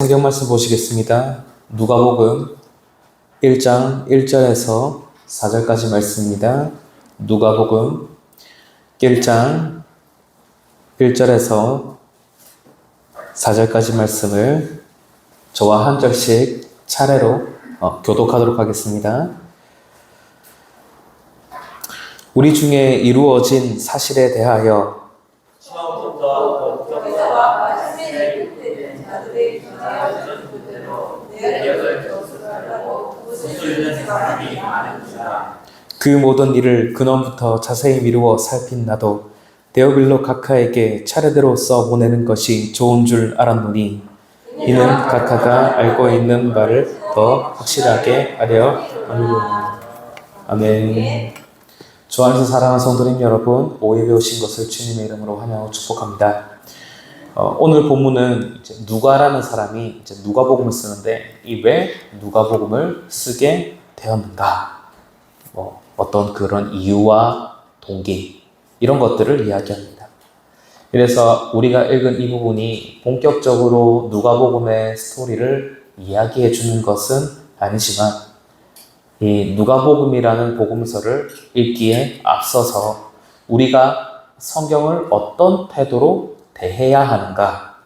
성경 말씀 보시겠습니다. 누가복음 1장 1절에서 4절까지 말씀입니다. 누가복음 1장 1절에서 4절까지 말씀을 저와 한 절씩 차례로 교독하도록 하겠습니다. 우리 중에 이루어진 사실에 대하여 처음부터 법정과 말씀을 듣는 자들의 기대하는 그대로 내력을 교수하라고 웃으시는 사람이 많은지라. 그 모든 일을 근원부터 자세히 미루어 살핀 나도 데오빌로 각하에게 차례대로 써보내는 것이 좋은 줄 알았노니 이는 각하가 알고 있는 바를 더 확실하게 하려 함이로다. 아멘. 주 안에서 사랑하는 성도님 여러분, 오예배 오신 것을 주님의 이름으로 환영하고 축복합니다. 오늘 본문은 이제 누가라는 사람이 이제 누가복음을 쓰는데 이 왜 누가복음을 쓰게 되었는가? 어떤 그런 이유와 동기 이런 것들을 이야기합니다. 그래서 우리가 읽은 이 부분이 본격적으로 누가복음의 스토리를 이야기해 주는 것은 아니지만 이 누가복음이라는 복음서를 읽기에 앞서서 우리가 성경을 어떤 태도로 대해야 하는가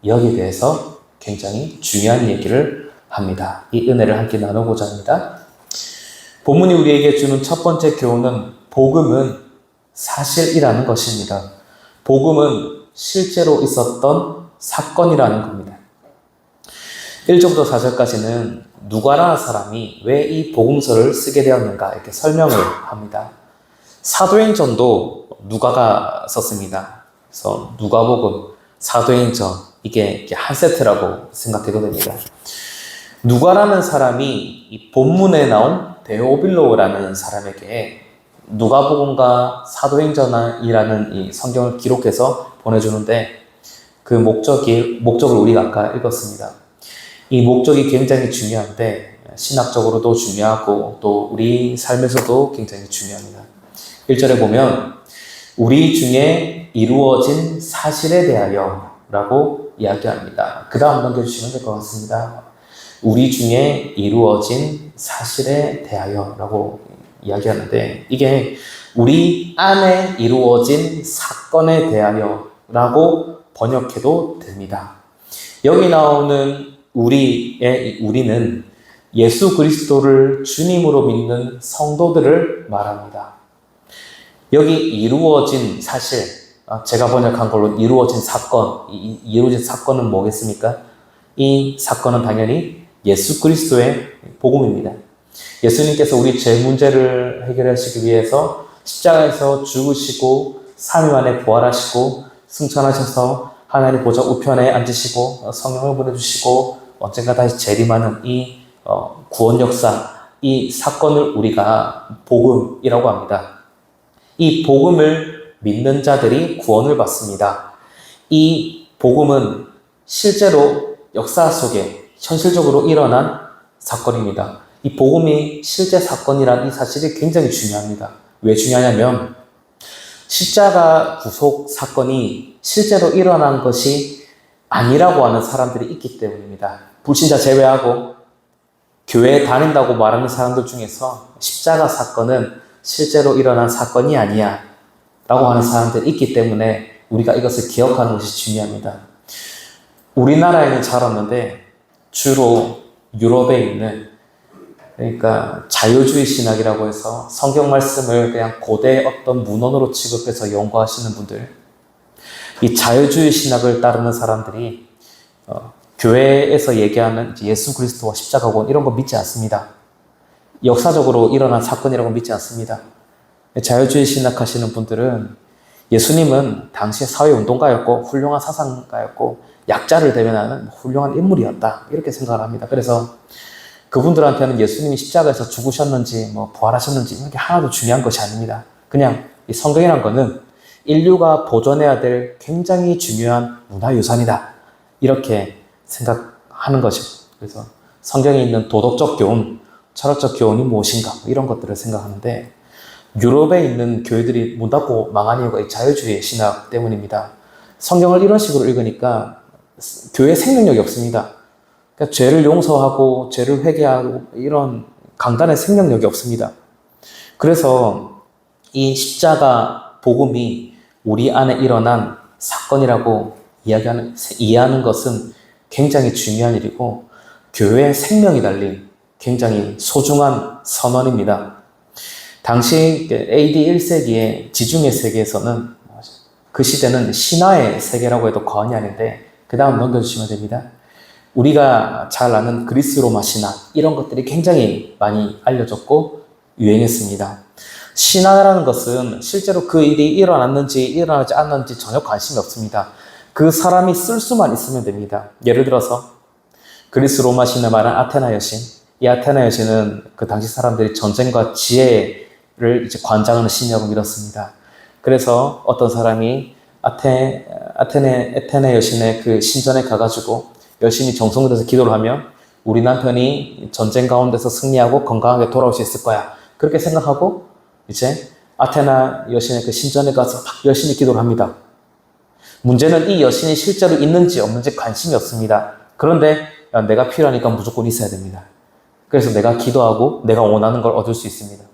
여기에 대해서 굉장히 중요한 얘기를 합니다. 이 은혜를 함께 나누고자 합니다. 본문이 우리에게 주는 첫 번째 교훈은 복음은 사실이라는 것입니다. 복음은 실제로 있었던 사건이라는 겁니다. 1절부터 4절까지는 누가라는 사람이 왜 이 복음서를 쓰게 되었는가 이렇게 설명을 합니다. 사도행전도 누가가 썼습니다. 그래서 누가복음, 사도행전 이게 한 세트라고 생각해도 됩니다. 누가라는 사람이 이 본문에 나온 데오빌로라는 사람에게 누가복음과 사도행전이라는 이 성경을 기록해서 보내주는데 그 목적을 우리가 아까 읽었습니다. 이 목적이 굉장히 중요한데 신학적으로도 중요하고 또 우리 삶에서도 굉장히 중요합니다. 1절에 보면 우리 중에 이루어진 사실에 대하여 라고 이야기합니다. 그 다음 넘겨주시면 될 것 같습니다. 우리 중에 이루어진 사실에 대하여 라고 이야기하는데 이게 우리 안에 이루어진 사건에 대하여 라고 번역해도 됩니다. 여기 나오는 우리는 예수 그리스도를 주님으로 믿는 성도들을 말합니다. 여기 이루어진 사실, 제가 번역한 걸로 이루어진 사건, 이루어진 사건은 뭐겠습니까? 이 사건은 당연히 예수 그리스도의 복음입니다. 예수님께서 우리 죄 문제를 해결하시기 위해서 십자가에서 죽으시고 3일 만에 부활하시고 승천하셔서 하나님 보좌 우편에 앉으시고 성령을 보내주시고 언젠가 다시 재림하는 이 구원 역사, 이 사건을 우리가 복음이라고 합니다. 이 복음을 믿는 자들이 구원을 받습니다. 이 복음은 실제로 역사 속에 현실적으로 일어난 사건입니다. 이 복음이 실제 사건이라는 이 사실이 굉장히 중요합니다. 왜 중요하냐면 십자가 구속 사건이 실제로 일어난 것이 아니라고 하는 사람들이 있기 때문입니다. 불신자 제외하고 교회에 다닌다고 말하는 사람들 중에서 십자가 사건은 실제로 일어난 사건이 아니야 라고 하는 사람들이 있기 때문에 우리가 이것을 기억하는 것이 중요합니다. 우리나라에는 잘 없는데 주로 유럽에 있는 그러니까 자유주의 신학이라고 해서 성경 말씀을 그냥 고대 어떤 문헌으로 취급해서 연구하시는 분들, 이 자유주의 신학을 따르는 사람들이 교회에서 얘기하는 예수 그리스도와 십자가고 이런 거 믿지 않습니다. 역사적으로 일어난 사건이라고 믿지 않습니다. 자유주의 신학하시는 분들은 예수님은 당시에 사회운동가였고 훌륭한 사상가였고 약자를 대변하는 훌륭한 인물이었다 이렇게 생각을 합니다. 그래서 그분들한테는 예수님이 십자가에서 죽으셨는지 부활하셨는지 이런 게 하나도 중요한 것이 아닙니다. 그냥 이 성경이란 거는 인류가 보존해야 될 굉장히 중요한 문화유산이다 이렇게 생각하는 것이고, 그래서 성경에 있는 도덕적 교훈, 철학적 교훈이 무엇인가 이런 것들을 생각하는데 유럽에 있는 교회들이 문 닫고 망한 이유가 이 자유주의 신학 때문입니다. 성경을 이런 식으로 읽으니까 교회 생명력이 없습니다. 그러니까 죄를 용서하고 죄를 회개하고 이런 강단의 생명력이 없습니다. 그래서 이 십자가 복음이 우리 안에 일어난 사건이라고 이해하는 것은 굉장히 중요한 일이고 교회의 생명이 달린 굉장히 소중한 선언입니다. 당시 AD 1세기의 지중해 세계에서는 그 시대는 신화의 세계라고 해도 과언이 아닌데 그 다음 넘겨주시면 됩니다. 우리가 잘 아는 그리스 로마 신화 이런 것들이 굉장히 많이 알려졌고 유행했습니다. 신화라는 것은 실제로 그 일이 일어났는지 일어나지 않는지 전혀 관심이 없습니다. 그 사람이 쓸 수만 있으면 됩니다. 예를 들어서 그리스 로마 신을 말한 아테나 여신, 이 아테나 여신은 그 당시 사람들이 전쟁과 지혜를 이제 관장하는 신이라고 믿었습니다. 그래서 어떤 사람이 아테네 여신의 그 신전에 가가지고 여신이 정성을 들여서 기도를 하면 우리 남편이 전쟁 가운데서 승리하고 건강하게 돌아올 수 있을 거야. 그렇게 생각하고 이제 아테나 여신의 그 신전에 가서 막 열심히 기도를 합니다. 문제는 이 여신이 실제로 있는지 없는지 관심이 없습니다. 그런데 내가 필요하니까 무조건 있어야 됩니다. 그래서 내가 기도하고 내가 원하는 걸 얻을 수 있습니다.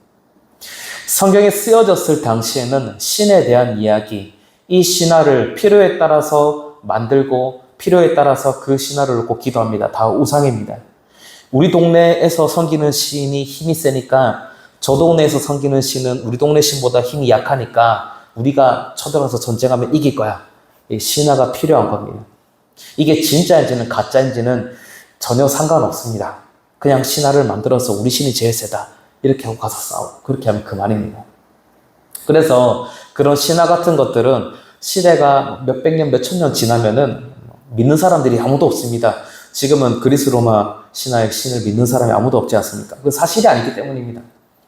성경에 쓰여졌을 당시에는 신에 대한 이야기, 이 신화를 필요에 따라서 만들고 필요에 따라서 그 신화를 놓고 기도합니다. 다 우상입니다. 우리 동네에서 섬기는 신이 힘이 세니까 저 동네에서 섬기는 신은 우리 동네 신보다 힘이 약하니까 우리가 쳐들어서 전쟁하면 이길 거야. 이 신화가 필요한 겁니다. 이게 진짜인지는 가짜인지는 전혀 상관없습니다. 그냥 신화를 만들어서 우리 신이 제일 세다. 이렇게 하고 가서 싸우고 그렇게 하면 그만입니다. 그래서 그런 신화 같은 것들은 시대가 몇백 년, 몇천 년 지나면은 믿는 사람들이 아무도 없습니다. 지금은 그리스 로마 신화의 신을 믿는 사람이 아무도 없지 않습니까? 그 사실이 아니기 때문입니다.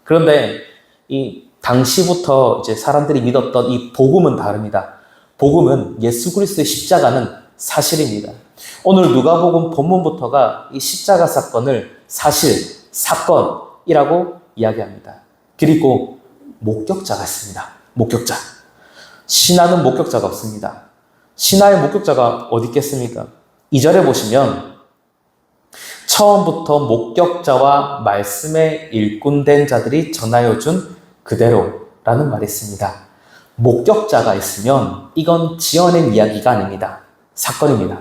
그런데 이 당시부터 이제 사람들이 믿었던 이 복음은 다릅니다. 복음은 예수 그리스도의 십자가는 사실입니다. 오늘 누가복음 본문부터가 이 십자가 사건을 사실, 사건이라고 이야기합니다. 그리고 목격자가 있습니다. 목격자. 신화는 목격자가 없습니다. 신화의 목격자가 어디 있겠습니까? 2절에 보시면 처음부터 목격자와 말씀에 일꾼된 자들이 전하여 준 그대로라는 말이 있습니다. 목격자가 있으면 이건 지어낸 이야기가 아닙니다. 사건입니다.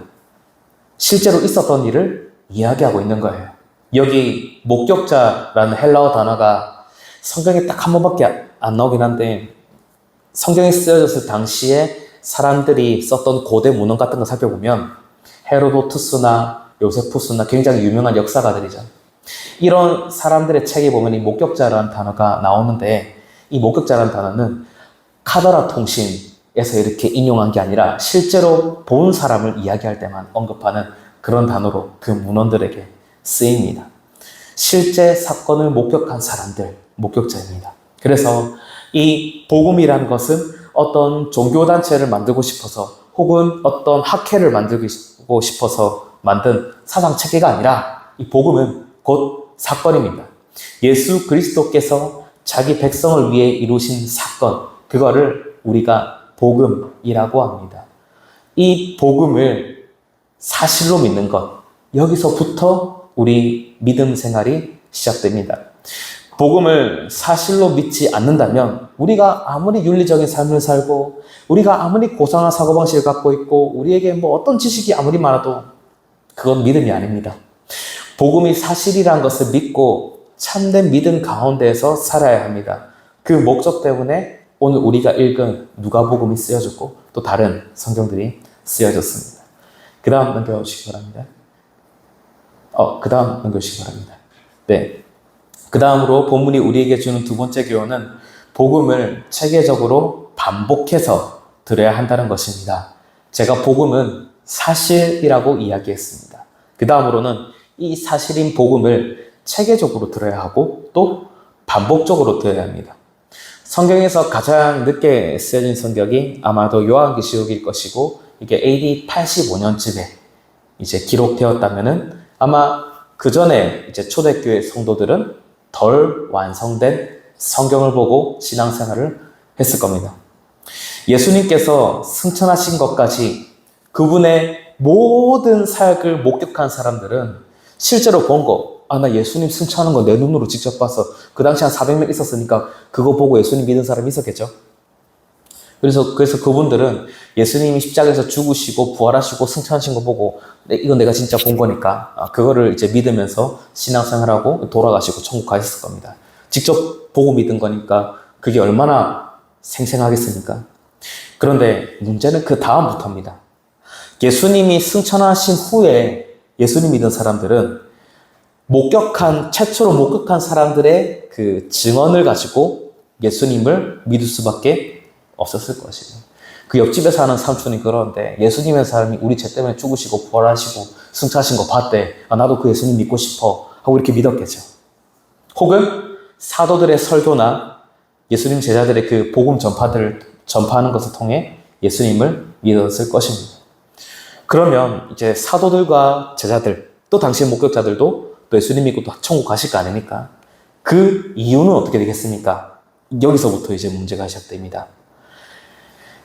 실제로 있었던 일을 이야기하고 있는 거예요. 여기 목격자라는 헬라어 단어가 성경에 딱 한 번밖에 안 나오긴 한데 성경에 쓰여졌을 당시에 사람들이 썼던 고대 문헌 같은 거 살펴보면 헤로도투스나 요세푸스나 굉장히 유명한 역사가들이죠. 이런 사람들의 책에 보면 이 목격자라는 단어가 나오는데 이 목격자라는 단어는 카더라 통신에서 이렇게 인용한 게 아니라 실제로 본 사람을 이야기할 때만 언급하는 그런 단어로 그 문헌들에게 쓰입니다. 실제 사건을 목격한 사람들, 목격자입니다. 그래서 이 복음이라는 것은 어떤 종교단체를 만들고 싶어서 혹은 어떤 학회를 만들고 싶어서 만든 사상체계가 아니라 이 복음은 곧 사건입니다. 예수 그리스도께서 자기 백성을 위해 이루신 사건, 그거를 우리가 복음이라고 합니다. 이 복음을 사실로 믿는 것, 여기서부터 우리 믿음 생활이 시작됩니다. 복음을 사실로 믿지 않는다면 우리가 아무리 윤리적인 삶을 살고 우리가 아무리 고상한 사고방식을 갖고 있고 우리에게 뭐 어떤 지식이 아무리 많아도 그건 믿음이 아닙니다. 복음이 사실이라는 것을 믿고 참된 믿음 가운데에서 살아야 합니다. 그 목적 때문에 오늘 우리가 읽은 누가복음이 쓰여졌고 또 다른 성경들이 쓰여졌습니다. 그 다음 넘겨주시기 바랍니다. 그 다음 넘겨주시기 바랍니다. 네. 그 다음으로 본문이 우리에게 주는 두 번째 교훈은 복음을 체계적으로 반복해서 들어야 한다는 것입니다. 제가 복음은 사실이라고 이야기했습니다. 그 다음으로는 이 사실인 복음을 체계적으로 들어야 하고 또 반복적으로 들어야 합니다. 성경에서 가장 늦게 쓰여진 성경이 아마도 요한계시록일 것이고 이게 AD 85년쯤에 이제 기록되었다면은 아마 그 전에 이제 초대교회 성도들은 덜 완성된 성경을 보고 신앙생활을 했을 겁니다. 예수님께서 승천하신 것까지 그분의 모든 사역을 목격한 사람들은 실제로 본 거, 나 예수님 승천하는 거 내 눈으로 직접 봤어. 그 당시 한 400명 있었으니까 그거 보고 예수님 믿은 사람이 있었겠죠. 그래서 그분들은 예수님이 십자가에서 죽으시고 부활하시고 승천하신 거 보고 이건 내가 진짜 본 거니까 그거를 이제 믿으면서 신앙생활하고 돌아가시고 천국 가셨을 겁니다. 직접 보고 믿은 거니까 그게 얼마나 생생하겠습니까? 그런데 문제는 그 다음부터입니다. 예수님이 승천하신 후에 예수님 믿은 사람들은 최초로 목격한 사람들의 그 증언을 가지고 예수님을 믿을 수밖에 없었을 것이에요. 그 옆집에 사는 삼촌이 그러는데 예수님의 사람이 우리 죄 때문에 죽으시고 부활하시고 승천하신 거 봤대. 나도 그 예수님 믿고 싶어 하고 이렇게 믿었겠죠. 혹은 사도들의 설교나 예수님 제자들의 그 복음 전파하는 것을 통해 예수님을 믿었을 것입니다. 그러면 이제 사도들과 제자들 또 당시의 목격자들도 또 예수님 믿고 또 천국 가실 거 아닙니까? 그 이유는 어떻게 되겠습니까? 여기서부터 이제 문제가 시작됩니다.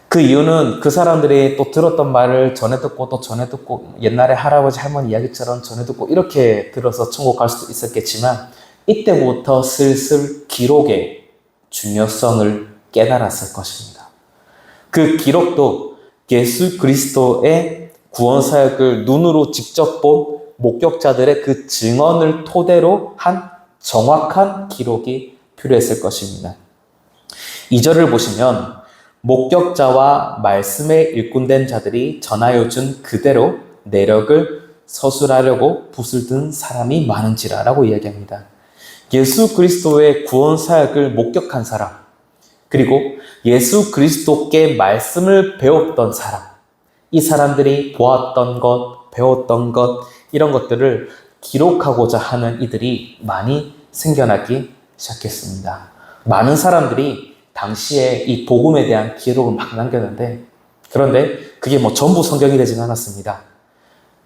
그 이유는 그 사람들이 또 들었던 말을 전해 듣고 또 전해 듣고 옛날에 할아버지 할머니 이야기처럼 전해 듣고 이렇게 들어서 천국 갈 수도 있었겠지만 이때부터 슬슬 기록의 중요성을 깨달았을 것입니다. 그 기록도 예수 그리스도의 구원 사역을 눈으로 직접 본 목격자들의 그 증언을 토대로 한 정확한 기록이 필요했을 것입니다. 2절을 보시면 목격자와 말씀에 일꾼된 자들이 전하여 준 그대로 내력을 서술하려고 붓을 든 사람이 많은지라라고 이야기합니다. 예수 그리스도의 구원 사역을 목격한 사람, 그리고 예수 그리스도께 말씀을 배웠던 사람, 이 사람들이 보았던 것, 배웠던 것, 이런 것들을 기록하고자 하는 이들이 많이 생겨나기 시작했습니다. 많은 사람들이 당시에 이 복음에 대한 기록을 막 남겼는데, 그런데 그게 전부 성경이 되지는 않았습니다.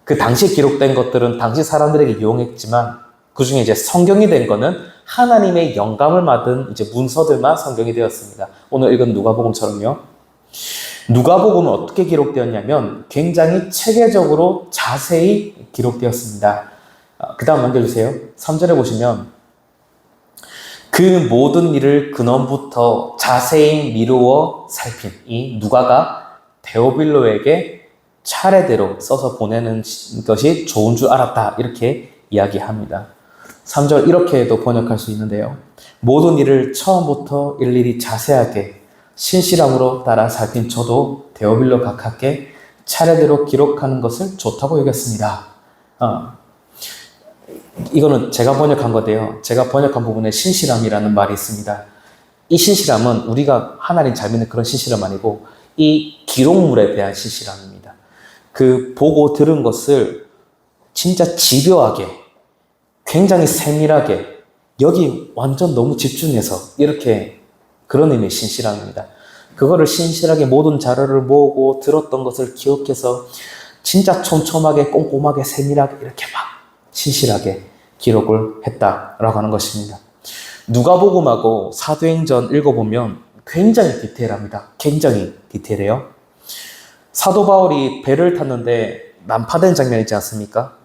그 당시에 기록된 것들은 당시 사람들에게 유용했지만, 그 중에 이제 성경이 된 거는 하나님의 영감을 받은 이제 문서들만 성경이 되었습니다. 오늘 읽은 누가복음처럼요. 누가복음은 어떻게 기록되었냐면 굉장히 체계적으로 자세히 기록되었습니다. 그 다음 넘겨주세요. 3절에 보시면 그 모든 일을 근원부터 자세히 미루어 살핀 이 누가가 데오빌로에게 차례대로 써서 보내는 것이 좋은 줄 알았다. 이렇게 이야기합니다. 3절 이렇게도 번역할 수 있는데요. 모든 일을 처음부터 일일이 자세하게 신실함으로 따라 살핀 저도 데오빌로 각하께 차례대로 기록하는 것을 좋다고 여겼습니다. 이거는 제가 번역한 건데요. 제가 번역한 부분에 신실함이라는 말이 있습니다. 이 신실함은 우리가 하나님 잘 믿는 그런 신실함 아니고 이 기록물에 대한 신실함입니다. 그 보고 들은 것을 진짜 집요하게, 굉장히 세밀하게, 여기 완전 너무 집중해서 이렇게 그런 의미의 신실함입니다. 그거를 신실하게 모든 자료를 모으고 들었던 것을 기억해서 진짜 촘촘하게 꼼꼼하게 세밀하게 이렇게 막 신실하게 기록을 했다라고 하는 것입니다. 누가복음하고 사도행전 읽어보면 굉장히 디테일합니다. 굉장히 디테일해요. 사도 바울이 배를 탔는데 난파된 장면 있지 않습니까?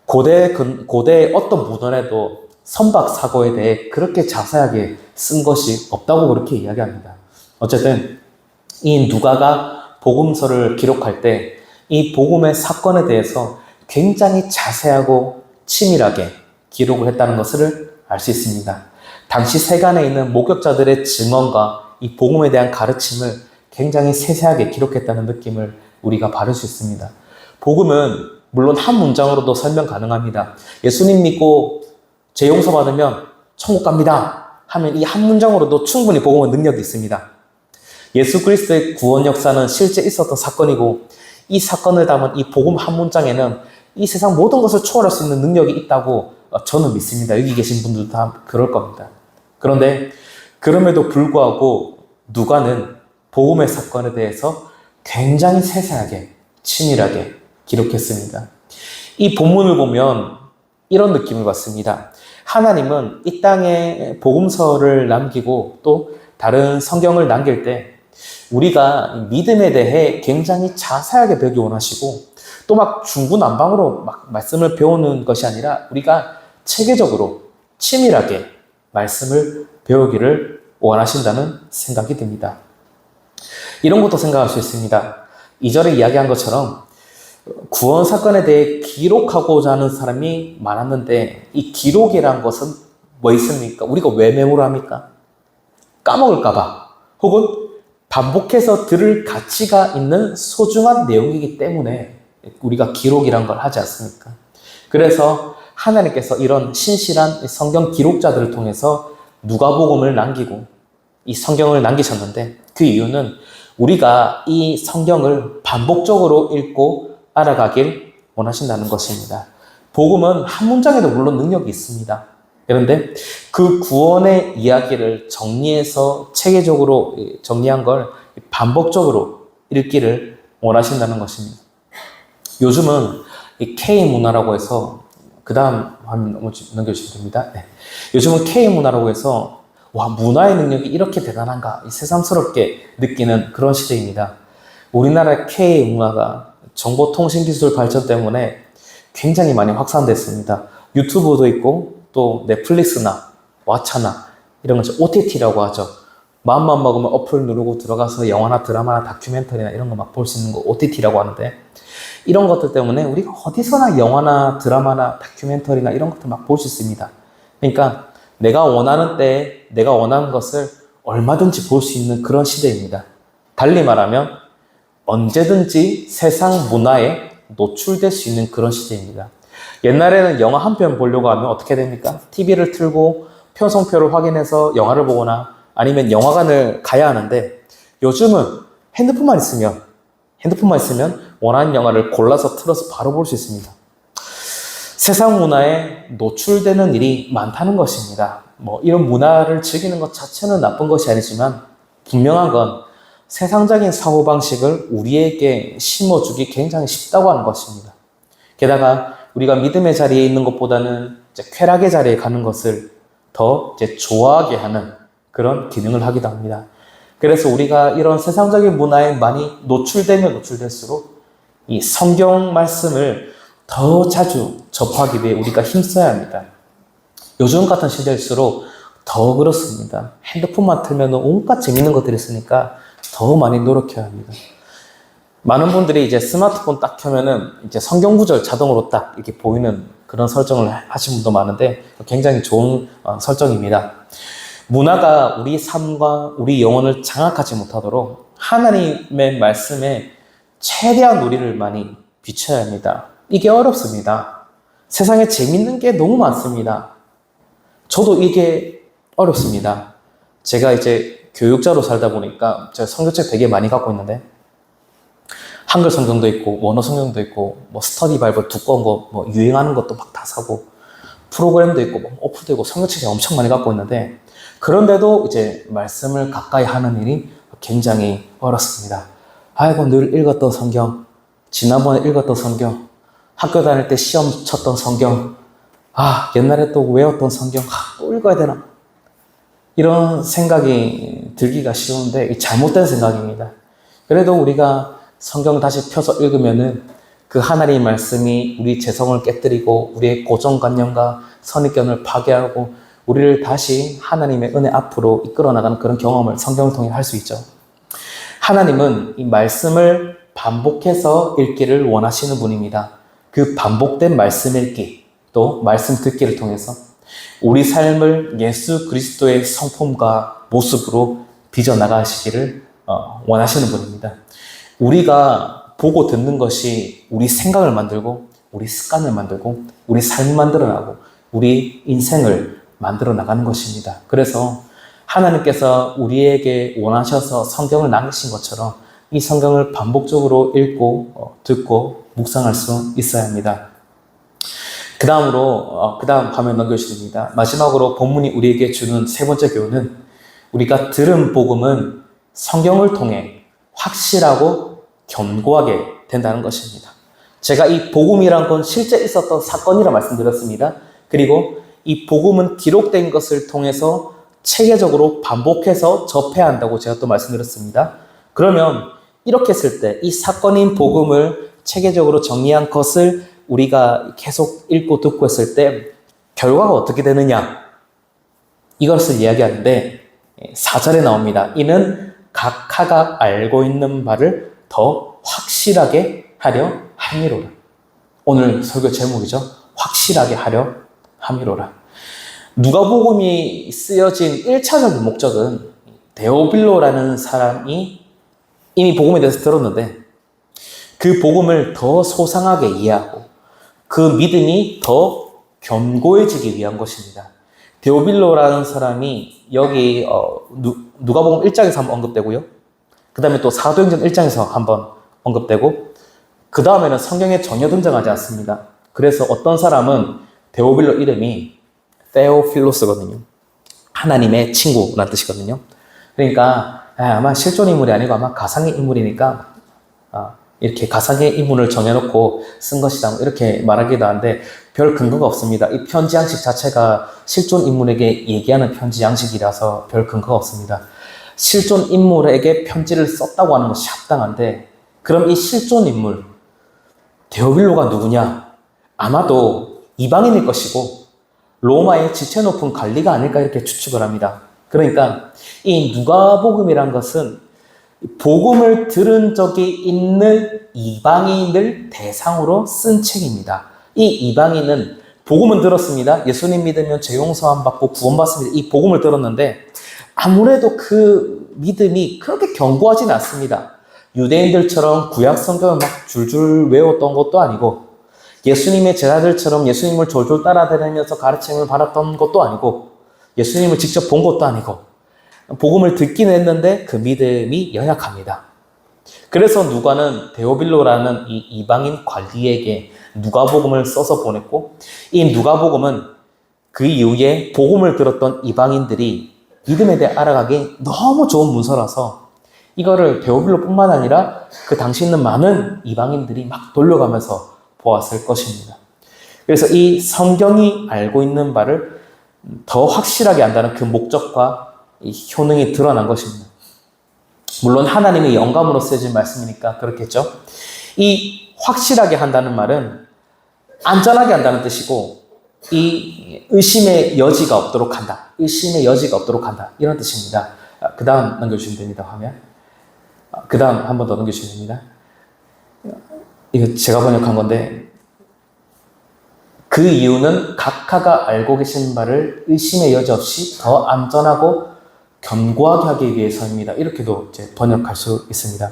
고대의 어떤 문헌에도 선박 사고에 대해 그렇게 자세하게 쓴 것이 없다고 그렇게 이야기합니다. 어쨌든 이 누가가 복음서를 기록할 때 이 복음의 사건에 대해서 굉장히 자세하고 치밀하게 기록을 했다는 것을 알 수 있습니다. 당시 세간에 있는 목격자들의 증언과 이 복음에 대한 가르침을 굉장히 세세하게 기록했다는 느낌을 우리가 받을 수 있습니다. 복음은 물론 한 문장으로도 설명 가능합니다. 예수님 믿고 죄 용서받으면 천국 갑니다 하면 이 한 문장으로도 충분히 복음은 능력이 있습니다. 예수 그리스도의 구원 역사는 실제 있었던 사건이고 이 사건을 담은 이 복음 한 문장에는 이 세상 모든 것을 초월할 수 있는 능력이 있다고 저는 믿습니다. 여기 계신 분들도 다 그럴 겁니다. 그런데 그럼에도 불구하고 누가는 복음의 사건에 대해서 굉장히 세세하게 치밀하게 기록했습니다. 이 본문을 보면 이런 느낌을 받습니다. 하나님은 이 땅에 복음서를 남기고 또 다른 성경을 남길 때 우리가 믿음에 대해 굉장히 자세하게 배우기 원하시고 또 막 중구난방으로 막 말씀을 배우는 것이 아니라 우리가 체계적으로 치밀하게 말씀을 배우기를 원하신다는 생각이 듭니다. 이런 것도 생각할 수 있습니다. 2절에 이야기한 것처럼 구원 사건에 대해 기록하고자 하는 사람이 많았는데 이 기록이란 것은 뭐 있습니까? 우리가 왜 메모합니까? 까먹을까봐 혹은 반복해서 들을 가치가 있는 소중한 내용이기 때문에 우리가 기록이란 걸 하지 않습니까? 그래서 하나님께서 이런 신실한 성경 기록자들을 통해서 누가복음을 남기고 이 성경을 남기셨는데 그 이유는 우리가 이 성경을 반복적으로 읽고 알아가길 원하신다는 것입니다. 복음은 한 문장에도 물론 능력이 있습니다. 그런데 그 구원의 이야기를 정리해서 체계적으로 정리한 걸 반복적으로 읽기를 원하신다는 것입니다. 요즘은 이 K문화라고 해서 그 다음 화면 넘겨주시면 됩니다. 네. 요즘은 K문화라고 해서 와, 문화의 능력이 이렇게 대단한가 새삼스럽게 느끼는 그런 시대입니다. 우리나라 K문화가 정보통신기술 발전 때문에 굉장히 많이 확산됐습니다. 유튜브도 있고 또 넷플릭스나 왓챠나 이런 걸 OTT라고 하죠. 마음만 먹으면 어플 누르고 들어가서 영화나 드라마나 다큐멘터리나 이런 거 막 볼 수 있는 거 OTT라고 하는데 이런 것들 때문에 우리가 어디서나 영화나 드라마나 다큐멘터리나 이런 것들 막 볼 수 있습니다. 그러니까 내가 원하는 때에 내가 원하는 것을 얼마든지 볼 수 있는 그런 시대입니다. 달리 말하면 언제든지 세상 문화에 노출될 수 있는 그런 시대입니다. 옛날에는 영화 한 편 보려고 하면 어떻게 됩니까? TV를 틀고 편성표를 확인해서 영화를 보거나 아니면 영화관을 가야 하는데 요즘은 핸드폰만 있으면 원하는 영화를 골라서 틀어서 바로 볼 수 있습니다. 세상 문화에 노출되는 일이 많다는 것입니다. 이런 문화를 즐기는 것 자체는 나쁜 것이 아니지만 분명한 건 세상적인 사고방식을 우리에게 심어주기 굉장히 쉽다고 하는 것입니다. 게다가 우리가 믿음의 자리에 있는 것보다는 쾌락의 자리에 가는 것을 더 좋아하게 하는 그런 기능을 하기도 합니다. 그래서 우리가 이런 세상적인 문화에 많이 노출되면 노출될수록 이 성경 말씀을 더 자주 접하기 위해 우리가 힘써야 합니다. 요즘 같은 시대일수록 더 그렇습니다. 핸드폰만 틀면 온갖 재밌는 것들이 있으니까 더 많이 노력해야 합니다. 많은 분들이 이제 스마트폰 딱 켜면은 이제 성경 구절 자동으로 딱 이렇게 보이는 그런 설정을 하신 분도 많은데 굉장히 좋은 설정입니다. 문화가 우리 삶과 우리 영혼을 장악하지 못하도록 하나님의 말씀에 최대한 우리를 많이 비춰야 합니다. 이게 어렵습니다. 세상에 재밌는 게 너무 많습니다. 저도 이게 어렵습니다. 제가 이제 교육자로 살다 보니까 제가 성경책 되게 많이 갖고 있는데 한글 성경도 있고 원어 성경도 있고 스터디 바이블 두꺼운 거 유행하는 것도 막 다 사고 프로그램도 있고 어플도 있고 성경책이 엄청 많이 갖고 있는데 그런데도 이제 말씀을 가까이 하는 일이 굉장히 어렵습니다. 아이고 늘 읽었던 성경, 지난번에 읽었던 성경, 학교 다닐 때 시험 쳤던 성경, 옛날에 또 외웠던 성경, 또 읽어야 되나? 이런 생각이 들기가 쉬운데 잘못된 생각입니다. 그래도 우리가 성경 다시 펴서 읽으면은 그 하나님의 말씀이 우리 재성을 깨뜨리고 우리의 고정관념과 선입견을 파괴하고 우리를 다시 하나님의 은혜 앞으로 이끌어 나가는 그런 경험을 성경을 통해 할 수 있죠. 하나님은 이 말씀을 반복해서 읽기를 원하시는 분입니다. 그 반복된 말씀 읽기, 또 말씀 듣기를 통해서 우리 삶을 예수 그리스도의 성품과 모습으로 빚어나가시기를 원하시는 분입니다. 우리가 보고 듣는 것이 우리 생각을 만들고 우리 습관을 만들고 우리 삶을 만들어나고 우리 인생을 만들어 나가는 것입니다. 그래서 하나님께서 우리에게 원하셔서 성경을 남기신 것처럼 이 성경을 반복적으로 읽고 듣고 묵상할 수 있어야 합니다. 그 다음 화면 넘겨주십니다. 마지막으로 본문이 우리에게 주는 세 번째 교훈은 우리가 들은 복음은 성경을 통해 확실하고 견고하게 된다는 것입니다. 제가 이 복음이란 건 실제 있었던 사건이라 말씀드렸습니다. 그리고 이 복음은 기록된 것을 통해서 체계적으로 반복해서 접해야 한다고 제가 또 말씀드렸습니다. 그러면 이렇게 했을 때 이 사건인 복음을 체계적으로 정리한 것을 우리가 계속 읽고 듣고 했을 때 결과가 어떻게 되느냐? 이것을 이야기하는데 4절에 나옵니다. 이는 각하가 알고 있는 바를 더 확실하게 하려 함이로라. 오늘 설교 제목이죠. 확실하게 하려 함이로라. 누가복음이 쓰여진 1차적인 목적은 데오빌로라는 사람이 이미 복음에 대해서 들었는데 그 복음을 더 소상하게 이해하고 그 믿음이 더 견고해지기 위한 것입니다. 데오빌로라는 사람이 여기 누가복음 1장에서 한번 언급되고요. 그 다음에 또 사도행전 1장에서 한번 언급되고 그 다음에는 성경에 전혀 등장하지 않습니다. 그래서 어떤 사람은 데오빌로 이름이 테오필로스거든요. 하나님의 친구라는 뜻이거든요. 그러니까 아마 실존 인물이 아니고 아마 가상의 인물이니까 이렇게 가상의 인물을 정해놓고 쓴 것이다 이렇게 말하기도 하는데 별 근거가 없습니다. 이 편지 양식 자체가 실존 인물에게 얘기하는 편지 양식이라서 별 근거가 없습니다. 실존 인물에게 편지를 썼다고 하는 것이 합당한데 그럼 이 실존 인물 데오빌로가 누구냐? 아마도 이방인일 것이고 로마의 지체 높은 관리가 아닐까 이렇게 추측을 합니다. 그러니까 이 누가복음이란 것은 복음을 들은 적이 있는 이방인을 대상으로 쓴 책입니다. 이 이방인은 복음은 들었습니다. 예수님 믿으면 죄 용서함 받고 구원받습니다. 이 복음을 들었는데 아무래도 그 믿음이 그렇게 견고하진 않습니다. 유대인들처럼 구약 성경을 막 줄줄 외웠던 것도 아니고 예수님의 제자들처럼 예수님을 졸졸 따라다니면서 가르침을 받았던 것도 아니고 예수님을 직접 본 것도 아니고 복음을 듣긴 했는데 그 믿음이 연약합니다. 그래서 누가는 데오빌로라는 이 이방인 관리에게 누가복음을 써서 보냈고 이 누가복음은 그 이후에 복음을 들었던 이방인들이 믿음에 대해 알아가기 너무 좋은 문서라서 이거를 데오빌로뿐만 아니라 그 당시 있는 많은 이방인들이 막 돌려가면서 보았을 것입니다. 그래서 이 성경이 알고 있는 바를 더 확실하게 안다는 그 목적과 이 효능이 드러난 것입니다. 물론 하나님의 영감으로 쓰여진 말씀이니까 그렇겠죠. 이 확실하게 한다는 말은 안전하게 한다는 뜻이고 이 의심의 여지가 없도록 한다. 의심의 여지가 없도록 한다. 이런 뜻입니다. 그 다음 넘겨주시면 됩니다. 화면. 그 다음 한 번 더 넘겨주시면 됩니다. 이거 제가 번역한 건데 그 이유는 각하가 알고 계신 바를 의심의 여지 없이 더 안전하고 견고하게 하기 위해서입니다. 이렇게도 이제 번역할 수 있습니다.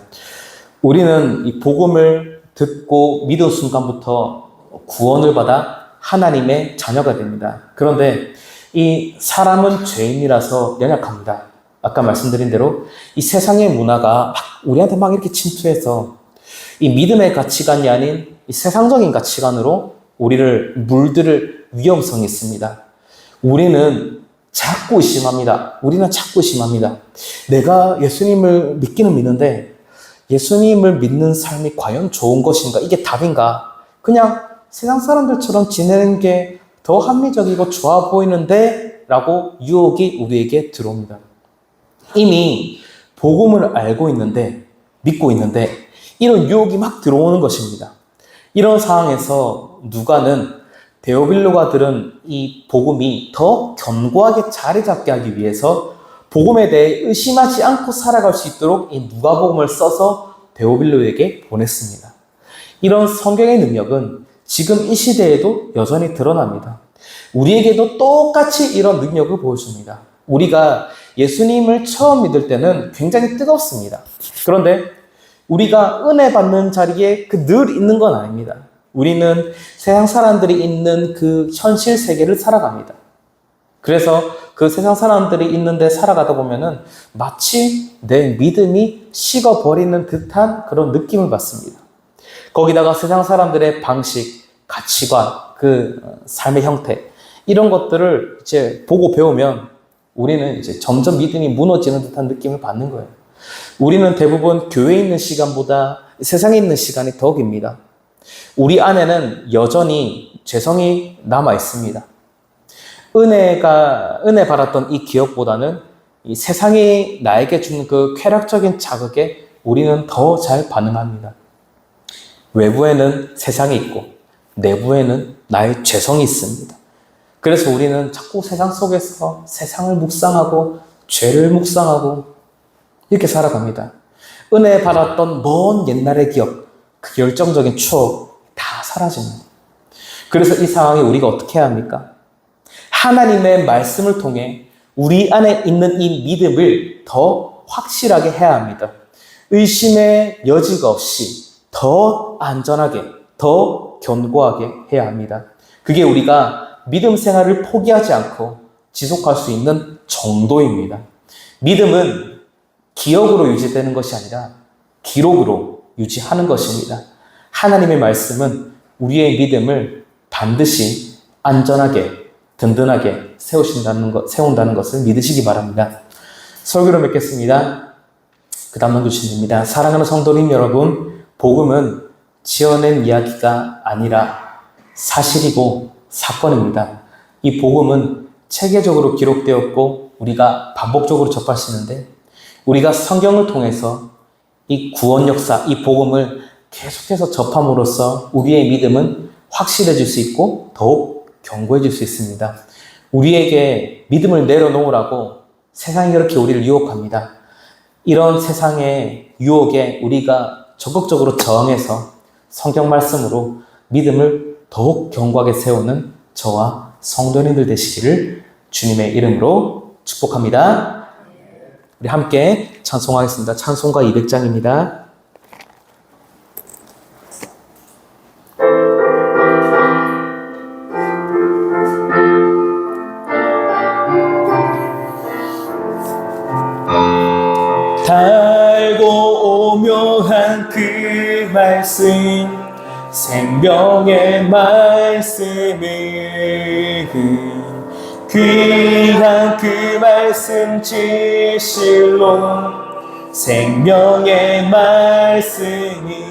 우리는 이 복음을 듣고 믿은 순간부터 구원을 받아 하나님의 자녀가 됩니다. 그런데 이 사람은 죄인이라서 연약합니다. 아까 말씀드린 대로 이 세상의 문화가 막 우리한테 막 이렇게 침투해서 이 믿음의 가치관이 아닌 이 세상적인 가치관으로 우리를 물들을 위험성이 있습니다. 우리는 자꾸 의심합니다. 내가 예수님을 믿기는 믿는데 예수님을 믿는 삶이 과연 좋은 것인가? 이게 답인가? 그냥 세상 사람들처럼 지내는 게 더 합리적이고 좋아 보이는데 라고 유혹이 우리에게 들어옵니다. 이미 복음을 알고 있는데 믿고 있는데 이런 유혹이 막 들어오는 것입니다. 이런 상황에서 누가는 데오빌로가 들은 이 복음이 더 견고하게 자리 잡게 하기 위해서 복음에 대해 의심하지 않고 살아갈 수 있도록 이 누가복음을 써서 데오빌로에게 보냈습니다. 이런 성경의 능력은 지금 이 시대에도 여전히 드러납니다. 우리에게도 똑같이 이런 능력을 보여줍니다. 우리가 예수님을 처음 믿을 때는 굉장히 뜨겁습니다. 그런데 우리가 은혜 받는 자리에 늘 있는 건 아닙니다. 우리는 세상 사람들이 있는 그 현실 세계를 살아갑니다. 그래서 그 세상 사람들이 있는데 살아가다 보면은 마치 내 믿음이 식어버리는 듯한 그런 느낌을 받습니다. 거기다가 세상 사람들의 방식, 가치관, 그 삶의 형태, 이런 것들을 이제 보고 배우면 우리는 이제 점점 믿음이 무너지는 듯한 느낌을 받는 거예요. 우리는 대부분 교회에 있는 시간보다 세상에 있는 시간이 더 깁니다. 우리 안에는 여전히 죄성이 남아 있습니다. 은혜 받았던 이 기억보다는 이 세상이 나에게 주는 그 쾌락적인 자극에 우리는 더 잘 반응합니다. 외부에는 세상이 있고 내부에는 나의 죄성이 있습니다. 그래서 우리는 자꾸 세상 속에서 세상을 묵상하고 죄를 묵상하고 이렇게 살아갑니다. 은혜 받았던 먼 옛날의 기억, 그 열정적인 추억 다 사라집니다. 그래서 이 상황에 우리가 어떻게 해야 합니까? 하나님의 말씀을 통해 우리 안에 있는 이 믿음을 더 확실하게 해야 합니다. 의심의 여지가 없이 더 안전하게, 더 견고하게 해야 합니다. 그게 우리가 믿음 생활을 포기하지 않고 지속할 수 있는 정도입니다. 믿음은 기억으로 유지되는 것이 아니라 기록으로 유지하는 것입니다. 하나님의 말씀은 우리의 믿음을 반드시 안전하게, 든든하게 세운다는 것을 믿으시기 바랍니다. 설교를 맺겠습니다. 그 다음 넘겨주시면 됩니다. 사랑하는 성도님 여러분, 복음은 지어낸 이야기가 아니라 사실이고 사건입니다. 이 복음은 체계적으로 기록되었고 우리가 반복적으로 접할 수 있는데, 우리가 성경을 통해서 이 구원 역사, 이 복음을 계속해서 접함으로써 우리의 믿음은 확실해질 수 있고 더욱 견고해질 수 있습니다. 우리에게 믿음을 내려놓으라고 세상이 그렇게 우리를 유혹합니다. 이런 세상의 유혹에 우리가 적극적으로 저항해서 성경 말씀으로 믿음을 더욱 견고하게 세우는 저와 성도님들 되시기를 주님의 이름으로 축복합니다. 우리 함께 찬송하겠습니다. 찬송가 200장입니다. 달고 오묘한 그 말씀, 생명의 말씀을 귀한 그 말씀 진실로 생명의 말씀이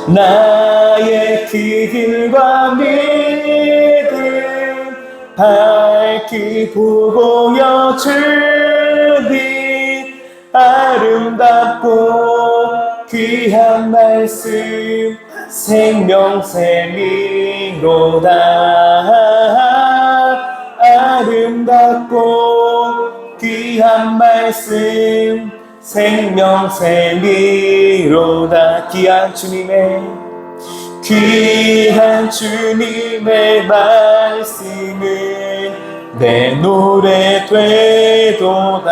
나의 길과 믿음 밝히 보여주니 아름답고 귀한 말씀 생명샘이로다. 아름답고 귀한 말씀 생명샘이로다. 귀한 주님의 말씀은 내 노래 되도다.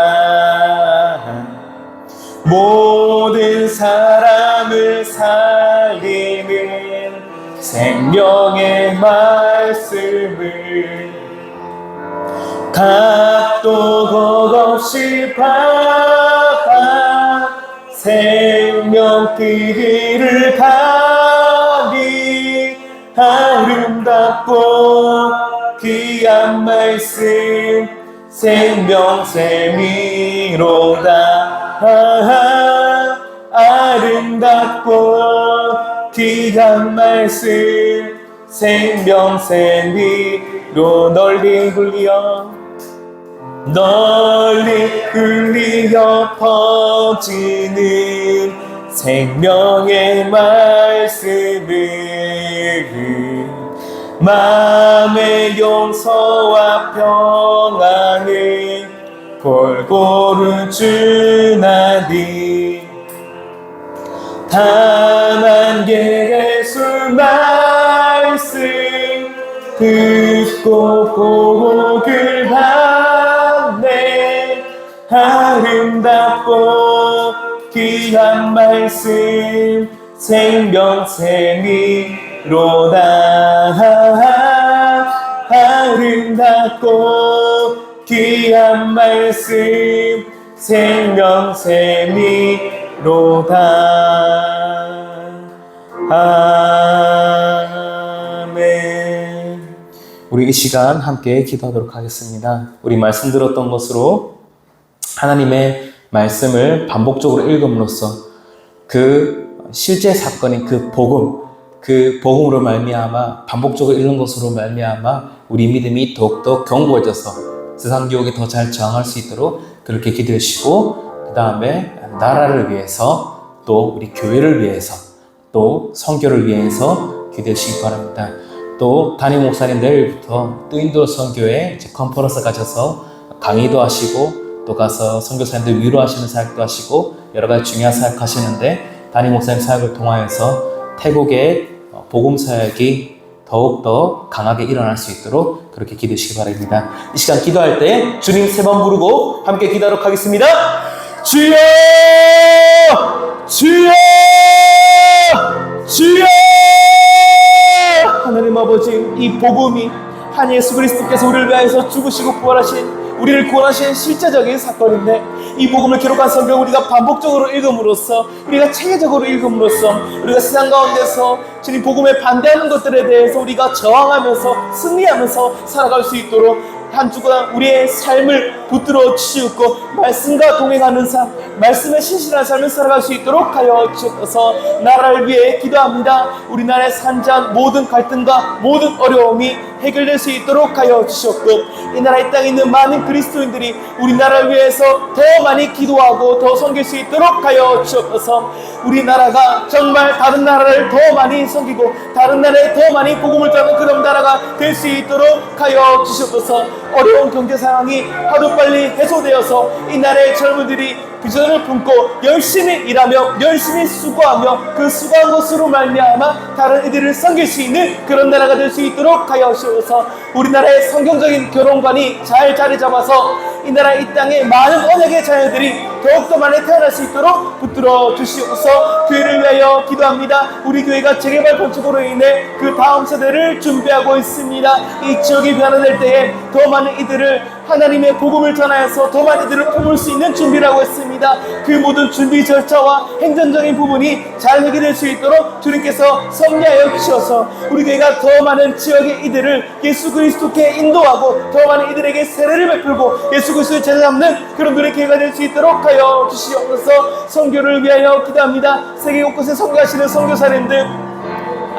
모든 사람을 살리는 생명의 말씀을 각도 곡 없이 받아 생명 길이를 가니 아름답고 귀한 말씀 생명샘이로다. 아름답고 귀한 말씀 생명샘이로 널리 흘리어 퍼지는 생명의 말씀을 마음의 용서와 평안을 골고루 주나니 단 한 예수 말씀 듣고 복을 받네. 아름답고 귀한 말씀 생명샘이로다. 아름답고 귀한 말씀 생명샘이로다. 아멘. 우리 이 시간 함께 기도하도록 하겠습니다. 우리 말씀 들었던 것으로 하나님의 말씀을 반복적으로 읽음으로써 그 실제 사건인 그 복음으로 말미암아 반복적으로 읽는 것으로 말미암아 우리 믿음이 더욱더 견고해져서 세상 유혹에 더 잘 저항할 수 있도록 그렇게 기도해 주시고, 그 다음에 나라를 위해서 또 우리 교회를 위해서 또 선교를 위해서 기도하시기 바랍니다. 또 담임 목사님 내일부터 뜨인도 선교회 컨퍼런스 가셔서 강의도 하시고 또 가서 선교사님들 위로하시는 사역도 하시고 여러 가지 중요한 사역 하시는데 담임 목사님 사역을 통하여서 태국의 복음 사역이 더욱더 강하게 일어날 수 있도록 그렇게 기도하시기 바랍니다. 이 시간 기도할 때 주님 3번 부르고 함께 기도하도록 하겠습니다. 주여! 주여! 주여! 하나님 아버지, 이 복음이 한 예수 그리스도께서 우리를 위하여서 죽으시고 부활하신 우리를 구원하신 실제적인 사건인데 이 복음을 기록한 성경을 우리가 반복적으로 읽음으로써 우리가 체계적으로 읽음으로써 우리가 세상 가운데서 주님 복음에 반대하는 것들에 대해서 우리가 저항하면서 승리하면서 살아갈 수 있도록 한 주간 우리의 삶을 붙들어 주시옵고 말씀과 동행하는 삶, 말씀에 신실한 삶을 살아갈 수 있도록 하여 주옵소서. 나라를 위해 기도합니다. 우리나라의 산자한 모든 갈등과 모든 어려움이 해결될 수 있도록 하여 주시옵고 이 나라의 땅에 있는 많은 그리스도인들이 우리나라를 위해서 더 많이 기도하고 더 섬길 수 있도록 하여 주옵소서. 우리나라가 정말 다른 나라를 더 많이 섬기고 다른 나라에 더 많이 복음을 전하는 그런 나라가 될 수 있도록 하여 주시옵소서. 어려운 경제 상황이 하루빨리 해소되어서 이 나라의 젊은이들이 비전을 품고 열심히 일하며 열심히 수고하며 그 수고한 것으로 말미암아 다른 이들을 섬길 수 있는 그런 나라가 될 수 있도록 하여 주옵소서. 우리나라의 성경적인 결혼관이 잘 자리 잡아서 이 나라 이 땅에 많은 언약의 자녀들이 더욱더 많이 태어날 수 있도록 붙들어 주시옵소서. 교회를 위하여 기도합니다. 우리 교회가 재개발 건축으로 인해 그 다음 세대를 준비하고 있습니다. 이 지역이 변화될 때에 더 많은 이들을 하나님의 복음을 전하여서 더 많은 이들을 품을 수 있는 준비를 하고 있습니다. 그 모든 준비 절차와 행정적인 부분이 잘 해결될 수 있도록 주님께서 섭리하여 주셔서 우리 교회가 더 많은 지역의 이들을 예수 그리스도께 인도하고 더 많은 이들에게 세례를 베풀고 예수 그리스도를 제자 잡는 그런 교회 교회가 될 수 있도록 하여 주시옵소서. 선교를 위하여 기도합니다. 세계 곳곳에 선교하시는 선교사님들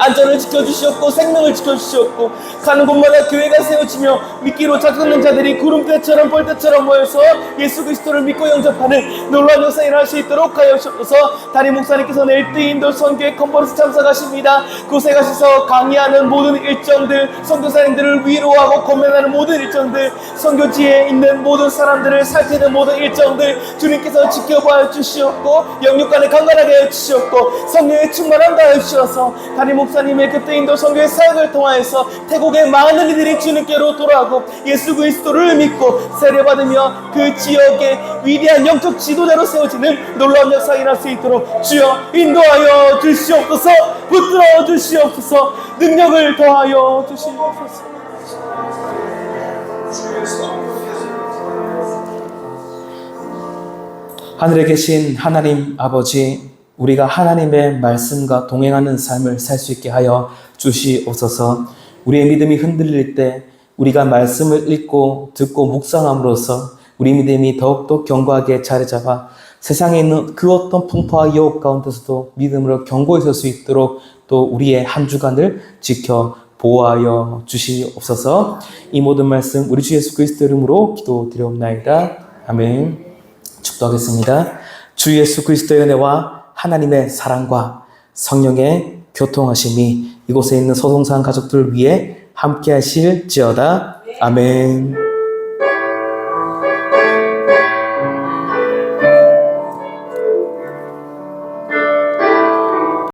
안전을 지켜주시옵고 생명을 지켜주시옵고 가는 곳마다 교회가 세워지며 믿기로 작정된 자들이 구름대처럼 벌떼처럼 모여서 예수 그리스도를 믿고 영접하는 놀라운 역사가 일어날 수 있도록 하여 주옵소서. 담임 목사님께서 내일 뜨인도 선교회 컨퍼런스 참석하십니다. 그곳에 가셔서 강의하는 모든 일정들, 선교사님들을 위로하고 권면하는 모든 일정들, 선교지에 있는 모든 사람들을 살피는 모든 일정들 주님께서 지켜봐 주시옵고 영육간에 강건하게 하여 주시옵고 성령의 충만함 하여 주셔서 담임 목사님의 그때 인도 선교의 사역을 통하여서 태국의 많은 이들이 주님께로 돌아오고 예수 그리스도를 믿고 세례받으며 그 지역의 위대한 영적 지도자로 세워지는 놀라운 역사가 일어날 수 있도록 주여 인도하여 주시옵소서. 붙들어 주시옵소서. 능력을 더하여 주시옵소서. 하늘에 계신 하나님 아버지, 우리가 하나님의 말씀과 동행하는 삶을 살 수 있게 하여 주시옵소서. 우리의 믿음이 흔들릴 때 우리가 말씀을 읽고 듣고 묵상함으로써 우리 믿음이 더욱더 견고하게 자리 잡아 세상에 있는 그 어떤 풍파와 유혹 가운데서도 믿음으로 견고히 설 수 있도록 또 우리의 한 주간을 지켜 보호하여 주시옵소서. 이 모든 말씀 우리 주 예수 그리스도 이름으로 기도드리옵나이다. 아멘. 축도하겠습니다. 주 예수 그리스도의 은혜와 하나님의 사랑과 성령의 교통하심이 이곳에 있는 소동산 가족들을 위해 함께 하실지어다. 아멘.